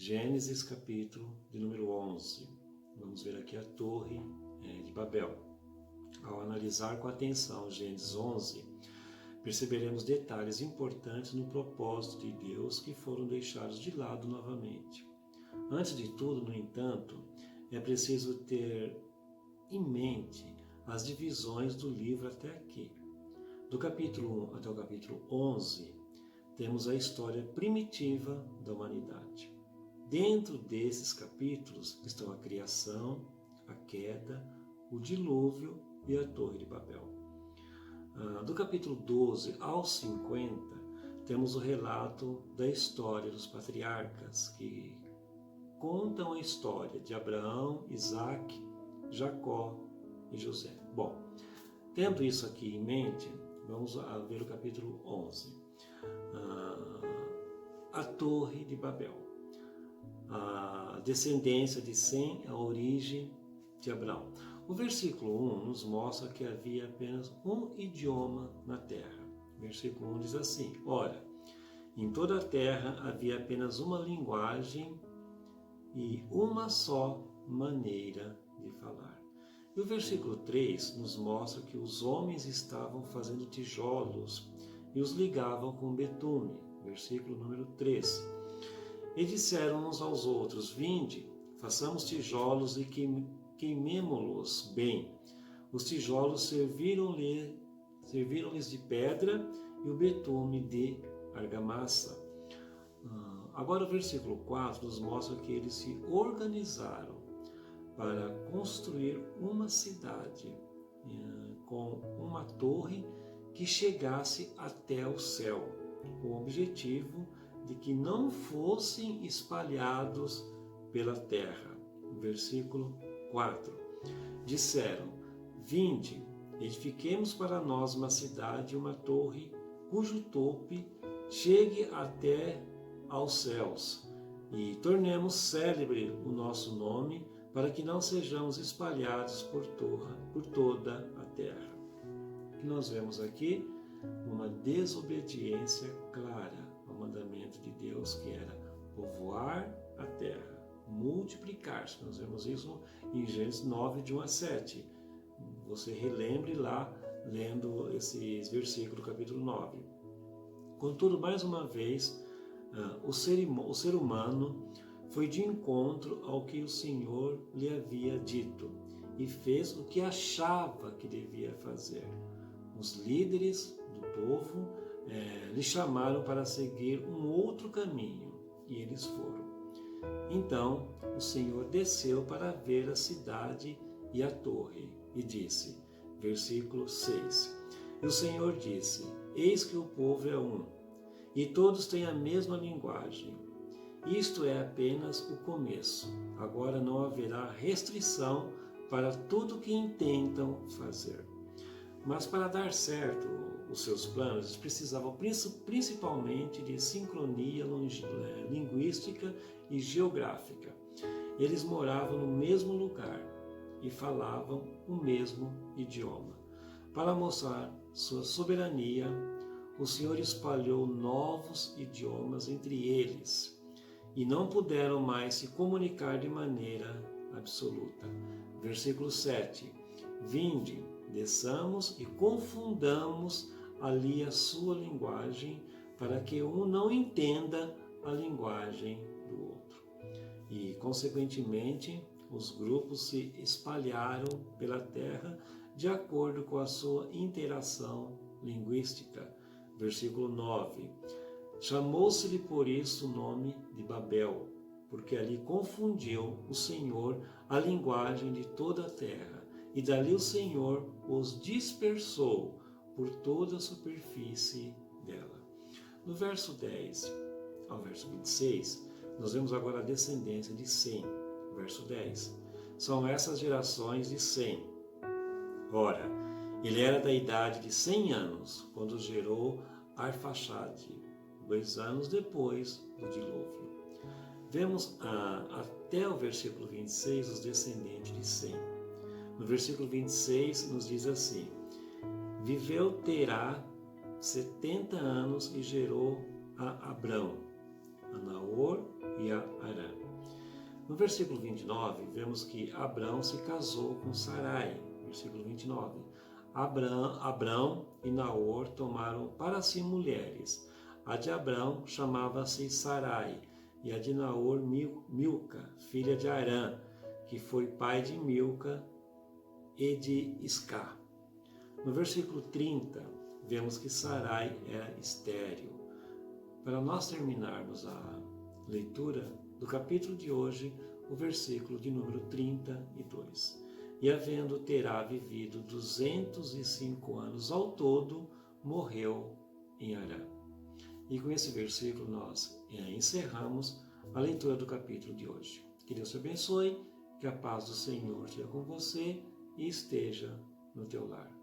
Gênesis capítulo de número 11. Vamos ver aqui a Torre de Babel. Ao analisar com atenção Gênesis 11, perceberemos detalhes importantes no propósito de Deus que foram deixados de lado novamente. Antes de tudo, no entanto, é preciso ter em mente as divisões do livro até aqui. Do capítulo 1 até o capítulo 11, temos a história primitiva da humanidade. Dentro desses capítulos estão a criação, a queda, o dilúvio e a Torre de Babel. Do capítulo 12 ao 50, temos o relato da história dos patriarcas, que contam a história de Abraão, Isaac, Jacó e José. Bom, tendo isso aqui em mente, vamos ver o capítulo 11. A Torre de Babel. A descendência de Sem, a origem de Abraão. O versículo 1 nos mostra que havia apenas um idioma na terra. O versículo 1 diz assim: Ora, em toda a terra havia apenas uma linguagem e uma só maneira de falar. E o versículo 3 nos mostra que os homens estavam fazendo tijolos e os ligavam com betume. Versículo número 3. E disseram uns aos outros: Vinde, façamos tijolos e queimemo-los bem. Os tijolos serviram-lhes de pedra e o betume de argamassa. Agora o versículo 4 nos mostra que eles se organizaram para construir uma cidade com uma torre que chegasse até o céu, com o objetivo de que não fossem espalhados pela terra. Versículo 4. Disseram: Vinde, edifiquemos para nós uma cidade e uma torre, cujo topo chegue até aos céus, e tornemos célebre o nosso nome, para que não sejamos espalhados por toda a terra. O que nós vemos aqui? Uma desobediência clara ao mandamento de Deus, que era povoar a terra, multiplicar-se. Nós vemos isso em Gênesis 9, de 1 a 7. Você relembre lá, lendo esses versículos do capítulo 9. Contudo, mais uma vez, o ser humano foi de encontro ao que o Senhor lhe havia dito e fez o que achava que devia fazer. Os líderes do povo lhe chamaram para seguir um outro caminho, e eles foram. Então o Senhor desceu para ver a cidade e a torre, e disse, versículo 6, E o Senhor disse: Eis que o povo é um, e todos têm a mesma linguagem. Isto é apenas o começo. Agora não haverá restrição para tudo o que intentam fazer. Mas para dar certo os seus planos, eles precisavam principalmente de sincronia linguística e geográfica. Eles moravam no mesmo lugar e falavam o mesmo idioma. Para mostrar sua soberania, o Senhor espalhou novos idiomas entre eles e não puderam mais se comunicar de maneira absoluta. Versículo 7. Vinde, desçamos e confundamos ali a sua linguagem, para que um não entenda a linguagem do outro. E, consequentemente, os grupos se espalharam pela terra de acordo com a sua interação linguística. Versículo 9. Chamou-se-lhe por isso o nome de Babel, porque ali confundiu o Senhor a linguagem de toda a terra, e dali o Senhor os dispersou por toda a superfície dela. No verso 10 ao verso 26, nós vemos agora a descendência de Sem. Verso 10. São essas gerações de Sem. Ora, ele era da idade de 100 anos, quando gerou Arfaxade, 2 anos depois do dilúvio. Vemos até o versículo 26 os descendentes de Sem. No versículo 26 nos diz assim: Viveu Terá 70 anos e gerou a Abrão. a Naor e a Arã. No versículo 29, vemos que Abrão se casou com Sarai. Versículo 29. Abrão e Naor tomaram para si mulheres. A de Abrão chamava-se Sarai, e a de Naor Milca, filha de Arã, que foi pai de Milca e de Iscá. No versículo 30, vemos que Sarai era estéril. Para nós terminarmos a leitura do capítulo de hoje, o versículo de número 32. E havendo Terá vivido 205 anos ao todo, morreu em Harã. E com esse versículo nós encerramos a leitura do capítulo de hoje. Que Deus te abençoe, que a paz do Senhor esteja com você e esteja no teu lar.